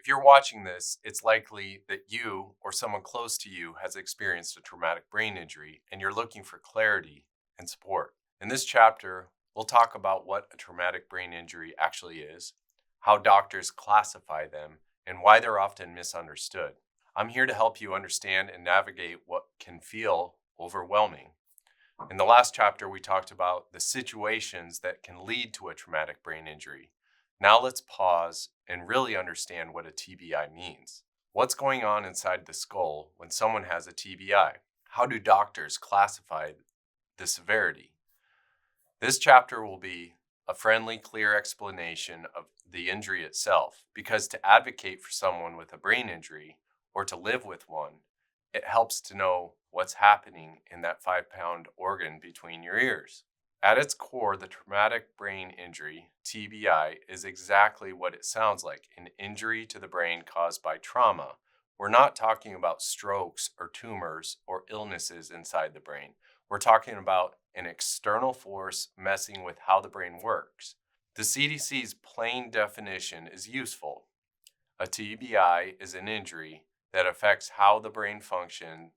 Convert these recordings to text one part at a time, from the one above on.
If you're watching this, it's likely that you or someone close to you has experienced a traumatic brain injury and you're looking for clarity and support. In this chapter, we'll talk about what a traumatic brain injury actually is, how doctors classify them, and why they're often misunderstood. I'm here to help you understand and navigate what can feel overwhelming. In the last chapter, we talked about the situations that can lead to a traumatic brain injury. Now let's pause and really understand what a TBI means. What's going on inside the skull when someone has a TBI? How do doctors classify the severity? This chapter will be a friendly, clear explanation of the injury itself, because to advocate for someone with a brain injury or to live with one, it helps to know what's happening in that 5-pound organ between your ears. At its core, the traumatic brain injury, TBI, is exactly what it sounds like, an injury to the brain caused by trauma. We're not talking about strokes or tumors or illnesses inside the brain. We're talking about an external force messing with how the brain works. The CDC's plain definition is useful. A TBI is an injury that affects how the brain functions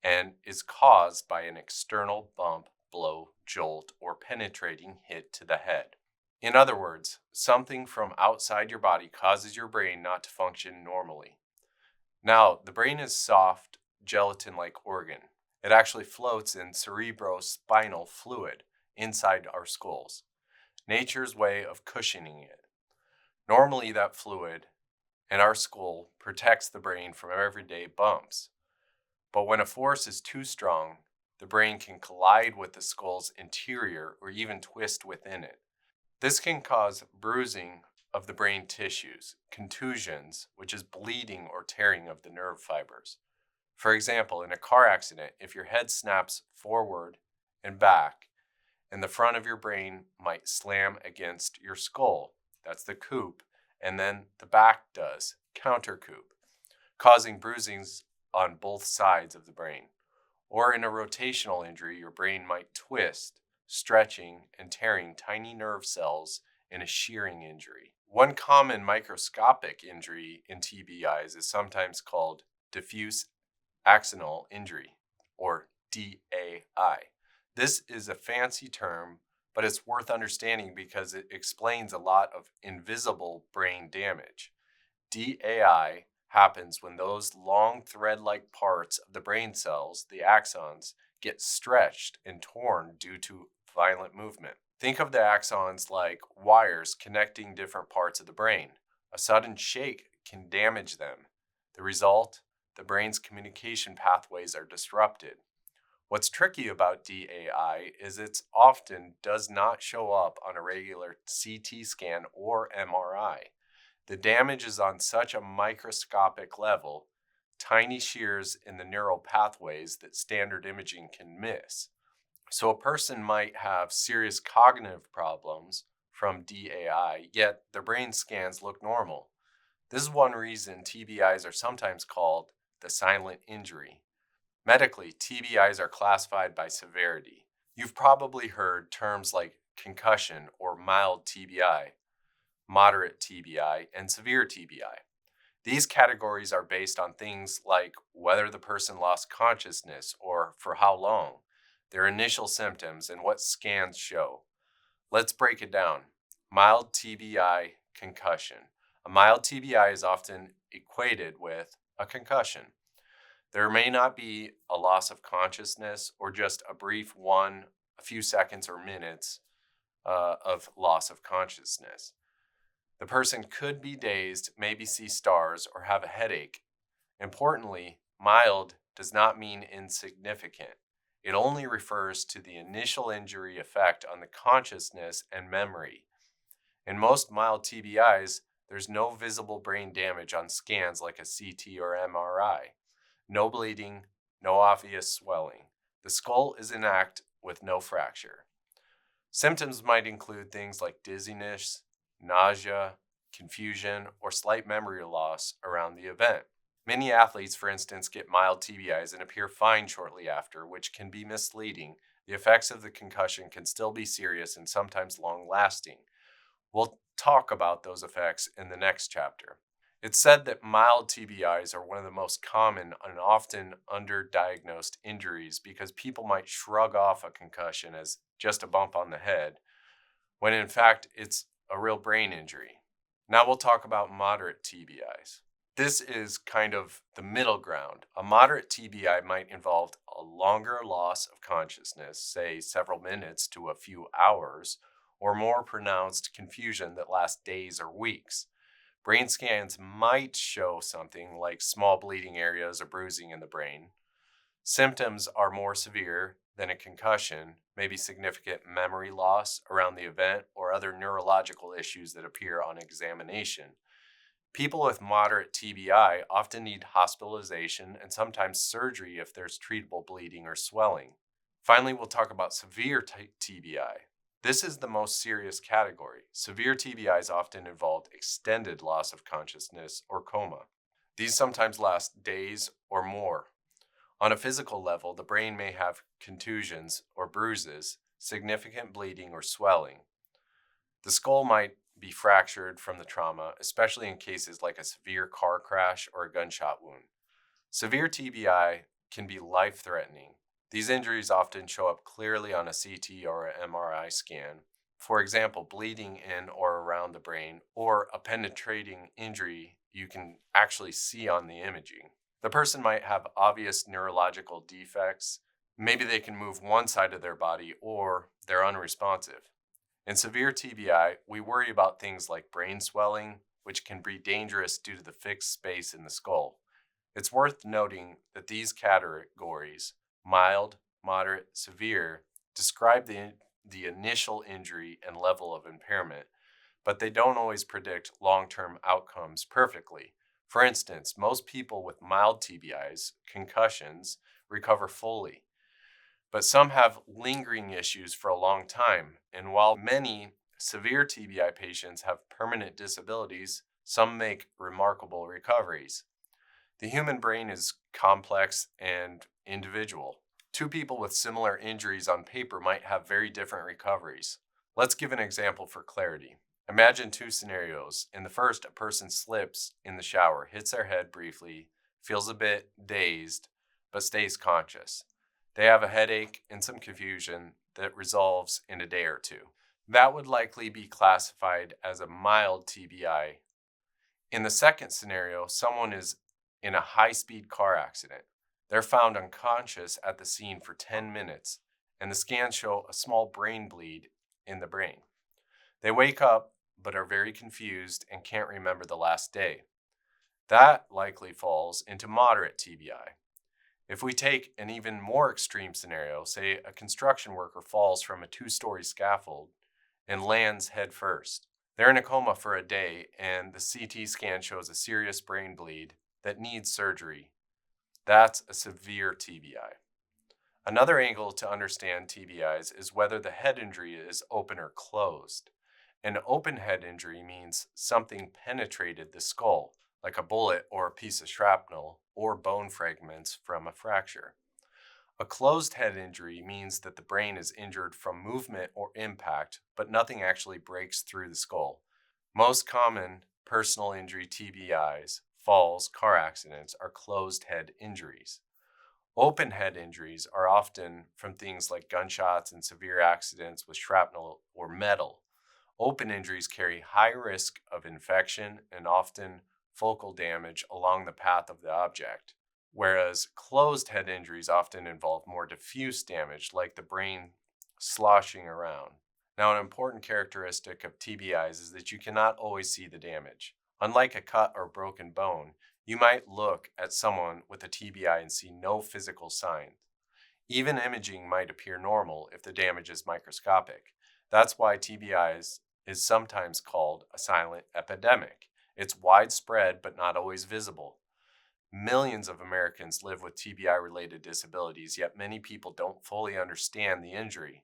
and is caused by an external bump, blow, jolt, or penetrating hit to the head. In other words, something from outside your body causes your brain not to function normally. Now, the brain is soft, gelatin-like organ. It actually floats in cerebrospinal fluid inside our skulls, nature's way of cushioning it. Normally, that fluid in our skull protects the brain from everyday bumps. But when a force is too strong, the brain can collide with the skull's interior or even twist within it. This can cause bruising of the brain tissues, contusions, which is bleeding or tearing of the nerve fibers. For example, in a car accident, if your head snaps forward and back, and the front of your brain might slam against your skull, that's the coop, and then the back does, counter coop, causing bruisings on both sides of the brain. Or in a rotational injury, your brain might twist, stretching and tearing tiny nerve cells in a shearing injury. One common microscopic injury in TBIs is sometimes called diffuse axonal injury, or DAI. This is a fancy term, but it's worth understanding because it explains a lot of invisible brain damage. DAI happens when those long thread-like parts of the brain cells, the axons, get stretched and torn due to violent movement. Think of the axons like wires connecting different parts of the brain. A sudden shake can damage them. The result? The brain's communication pathways are disrupted. What's tricky about DAI is it often does not show up on a regular CT scan or MRI. The damage is on such a microscopic level, tiny shears in the neural pathways that standard imaging can miss. So a person might have serious cognitive problems from DAI, yet their brain scans look normal. This is one reason TBIs are sometimes called the silent injury. Medically, TBIs are classified by severity. You've probably heard terms like concussion or mild TBI, moderate TBI, and severe TBI. These categories are based on things like whether the person lost consciousness or for how long, their initial symptoms, and what scans show. Let's break it down. Mild TBI concussion. A mild TBI is often equated with a concussion. There may not be a loss of consciousness or just a brief a few seconds or minutes of loss of consciousness. The person could be dazed, maybe see stars, or have a headache. Importantly, mild does not mean insignificant. It only refers to the initial injury effect on the consciousness and memory. In most mild TBIs, there's no visible brain damage on scans like a CT or MRI. No bleeding, no obvious swelling. The skull is intact with no fracture. Symptoms might include things like dizziness, nausea, confusion, or slight memory loss around the event. Many athletes, for instance, get mild TBIs and appear fine shortly after, which can be misleading. The effects of the concussion can still be serious and sometimes long-lasting. We'll talk about those effects in the next chapter. It's said that mild TBIs are one of the most common and often underdiagnosed injuries because people might shrug off a concussion as just a bump on the head, when in fact it's a real brain injury. Now we'll talk about moderate TBIs. This is kind of the middle ground. A moderate TBI might involve a longer loss of consciousness, say several minutes to a few hours, or more pronounced confusion that lasts days or weeks. Brain scans might show something like small bleeding areas or bruising in the brain. Symptoms are more severe than a concussion, maybe significant memory loss around the event or other neurological issues that appear on examination. People with moderate TBI often need hospitalization and sometimes surgery if there's treatable bleeding or swelling. Finally, we'll talk about severe TBI. This is the most serious category. Severe TBIs often involve extended loss of consciousness or coma. These sometimes last days or more. On a physical level, the brain may have contusions or bruises, significant bleeding or swelling. The skull might be fractured from the trauma, especially in cases like a severe car crash or a gunshot wound. Severe TBI can be life-threatening. These injuries often show up clearly on a CT or an MRI scan. For example, bleeding in or around the brain, or a penetrating injury you can actually see on the imaging. The person might have obvious neurological defects. Maybe they can move one side of their body, or they're unresponsive. In severe TBI, we worry about things like brain swelling, which can be dangerous due to the fixed space in the skull. It's worth noting that these categories, mild, moderate, severe, describe the initial injury and level of impairment, but they don't always predict long-term outcomes perfectly. For instance, most people with mild TBIs, concussions, recover fully, but some have lingering issues for a long time. And while many severe TBI patients have permanent disabilities, some make remarkable recoveries. The human brain is complex and individual. Two people with similar injuries on paper might have very different recoveries. Let's give an example for clarity. Imagine two scenarios. In the first, a person slips in the shower, hits their head briefly, feels a bit dazed, but stays conscious. They have a headache and some confusion that resolves in a day or two. That would likely be classified as a mild TBI. In the second scenario, someone is in a high-speed car accident. They're found unconscious at the scene for 10 minutes, and the scans show a small brain bleed in the brain. They wake up, but are very confused and can't remember the last day. That likely falls into moderate TBI. If we take an even more extreme scenario, say a construction worker falls from a 2-story scaffold and lands head first. They're in a coma for a day, and the CT scan shows a serious brain bleed that needs surgery. That's a severe TBI. Another angle to understand TBIs is whether the head injury is open or closed. An open head injury means something penetrated the skull, like a bullet or a piece of shrapnel, or bone fragments from a fracture. A closed head injury means that the brain is injured from movement or impact, but nothing actually breaks through the skull. Most common personal injury TBIs, falls, car accidents, are closed head injuries. Open head injuries are often from things like gunshots and severe accidents with shrapnel or metal. Open injuries carry high risk of infection and often focal damage along the path of the object, whereas closed head injuries often involve more diffuse damage, like the brain sloshing around. Now, an important characteristic of TBIs is that you cannot always see the damage. Unlike a cut or broken bone, you might look at someone with a TBI and see no physical signs. Even imaging might appear normal if the damage is microscopic. That's why TBIs is sometimes called a silent epidemic. It's widespread but not always visible. Millions of Americans live with TBI-related disabilities, yet many people don't fully understand the injury.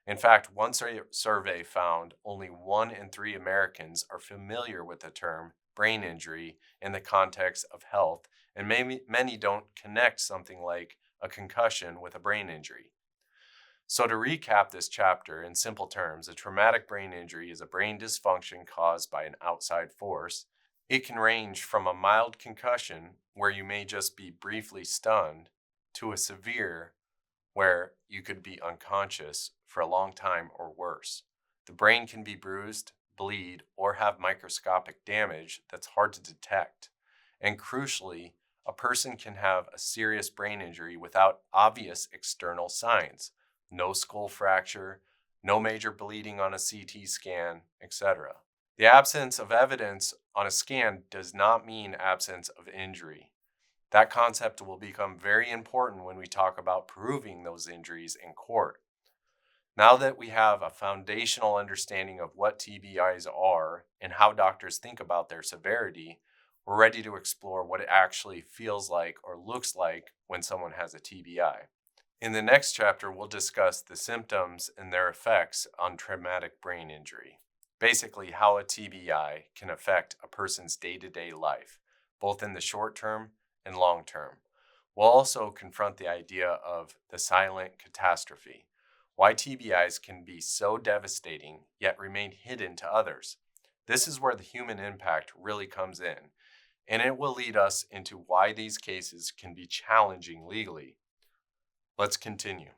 In fact, one survey found only 1 in 3 Americans are familiar with the term brain injury in the context of health, and many don't connect something like a concussion with a brain injury. So to recap this chapter in simple terms, a traumatic brain injury is a brain dysfunction caused by an outside force. It can range from a mild concussion, where you may just be briefly stunned, to a severe, where you could be unconscious for a long time or worse. The brain can be bruised, bleed, or have microscopic damage that's hard to detect. And crucially, a person can have a serious brain injury without obvious external signs, no skull fracture, no major bleeding on a CT scan, etc. The absence of evidence on a scan does not mean absence of injury. That concept will become very important when we talk about proving those injuries in court. Now that we have a foundational understanding of what TBIs are and how doctors think about their severity, we're ready to explore what it actually feels like or looks like when someone has a TBI. In the next chapter, we'll discuss the symptoms and their effects on traumatic brain injury. Basically, how a TBI can affect a person's day-to-day life, both in the short term and long term. We'll also confront the idea of the silent catastrophe, why TBIs can be so devastating yet remain hidden to others. This is where the human impact really comes in, and it will lead us into why these cases can be challenging legally. Let's continue.